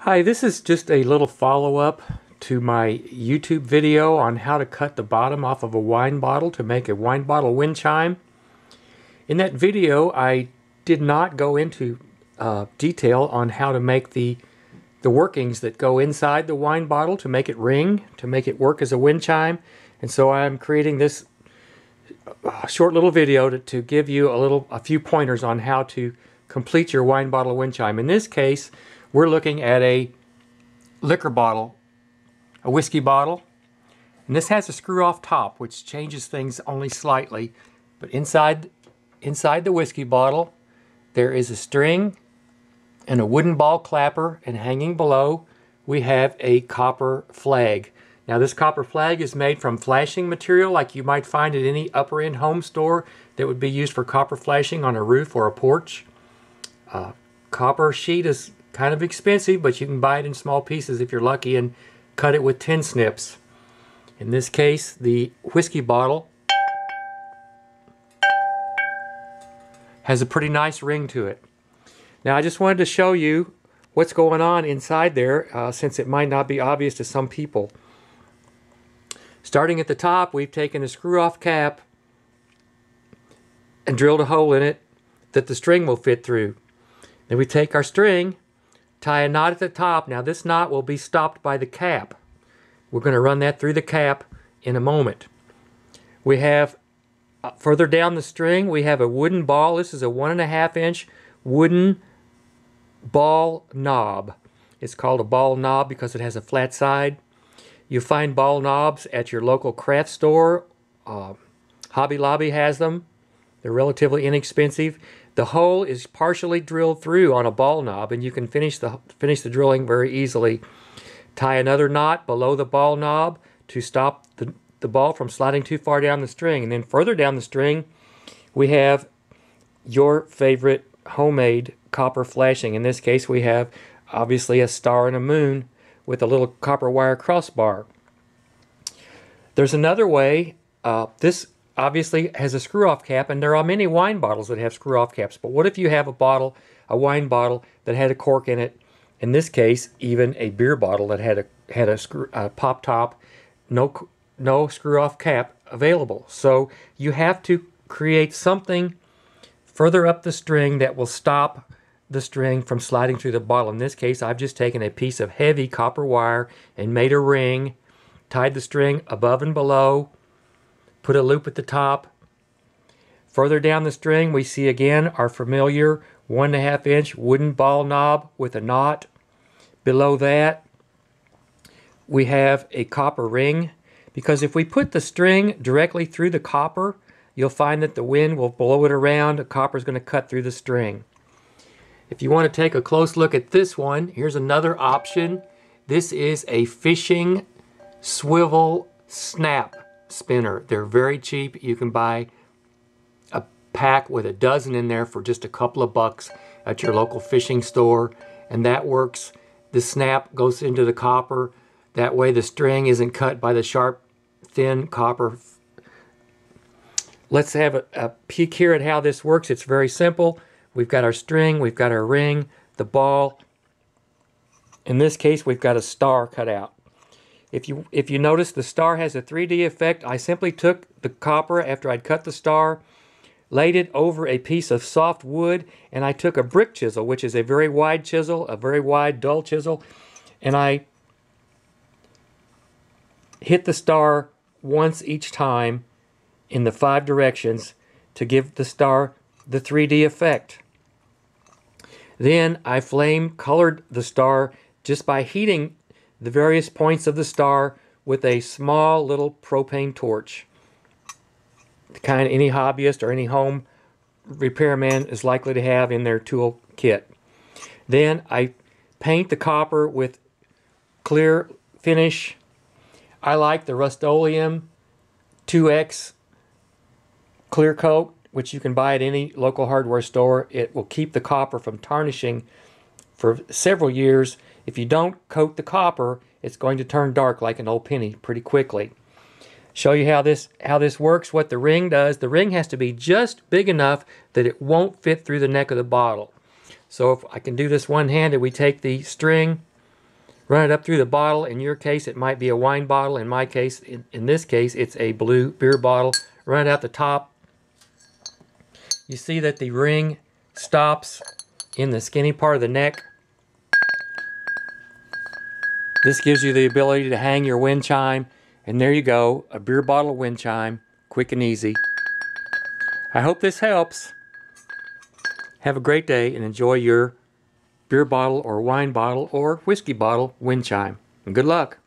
Hi, this is just a little follow-up to my YouTube video on how to cut the bottom off of a wine bottle to make a wine bottle wind chime. In that video, I did not go into detail on how to make the workings that go inside the wine bottle to make it ring, to make it work as a wind chime. And so I'm creating this short little video to give you a few pointers on how to complete your wine bottle wind chime. In this case, we're looking at a liquor bottle, a whiskey bottle, and this has a screw-off top, which changes things only slightly. But inside the whiskey bottle, there is a string and a wooden ball clapper, and hanging below, we have a copper flag. Now, this copper flag is made from flashing material like you might find at any upper-end home store that would be used for copper flashing on a roof or a porch. Copper sheet is kind of expensive, but you can buy it in small pieces if you're lucky and cut it with tin snips. In this case, the whiskey bottle has a pretty nice ring to it. Now, I just wanted to show you what's going on inside there since it might not be obvious to some people. Starting at the top, we've taken a screw-off cap and drilled a hole in it that the string will fit through. Then we take our string, tie a knot at the top. Now, this knot will be stopped by the cap. We're going to run that through the cap in a moment. We have, further down the string, we have a wooden ball. This is a 1.5 inch wooden ball knob. It's called a ball knob because it has a flat side. You find ball knobs at your local craft store. Hobby Lobby has them. They're relatively inexpensive. The hole is partially drilled through on a ball knob, and you can finish the drilling very easily. Tie another knot below the ball knob to stop the ball from sliding too far down the string. And then further down the string, we have your favorite homemade copper flashing. In this case, we have obviously a star and a moon with a little copper wire crossbar. There's another way. This obviously has a screw-off cap, and there are many wine bottles that have screw-off caps. But what if you have a wine bottle that had a cork in it? In this case, even a beer bottle that had a pop top, no screw-off cap available. So you have to create something further up the string that will stop the string from sliding through the bottle. In this case, I've just taken a piece of heavy copper wire and made a ring, tied the string above and below, put a loop at the top. Further down the string, we see again our familiar 1.5 inch wooden ball knob with a knot. Below that, we have a copper ring, because if we put the string directly through the copper, you'll find that the wind will blow it around. The copper is going to cut through the string. If you want to take a close look at this one, here's another option. This is a fishing swivel snap spinner. They're very cheap. You can buy a pack with a dozen in there for just a couple of bucks at your local fishing store, and that works. The snap goes into the copper. That way the string isn't cut by the sharp, thin copper. Let's have a peek here at how this works. It's very simple. We've got our string, we've got our ring, the ball. In this case, we've got a star cut out. If you notice, the star has a 3D effect. I simply took the copper after I'd cut the star, laid it over a piece of soft wood, and I took a brick chisel, which is a very wide chisel, a very wide, dull chisel, and I hit the star once each time in the 5 directions to give the star the 3D effect. Then I flame colored the star just by heating the various points of the star with a small little propane torch. The kind any hobbyist or any home repairman is likely to have in their tool kit. Then I paint the copper with clear finish. I like the Rust-Oleum 2X clear coat, which you can buy at any local hardware store. It will keep the copper from tarnishing for several years. If you don't coat the copper, it's going to turn dark like an old penny pretty quickly. Show you how this works, what the ring does. The ring has to be just big enough that it won't fit through the neck of the bottle. So if I can do this one-handed, we take the string, Run it up through the bottle. In your case, it might be a wine bottle. In my case, in this case, it's a blue beer bottle. Run it out the top. You see that the ring stops in the skinny part of the neck. This gives you the ability to hang your wind chime. And there you go, a beer bottle wind chime, quick and easy. I hope this helps. Have a great day and enjoy your beer bottle or wine bottle or whiskey bottle wind chime. And good luck.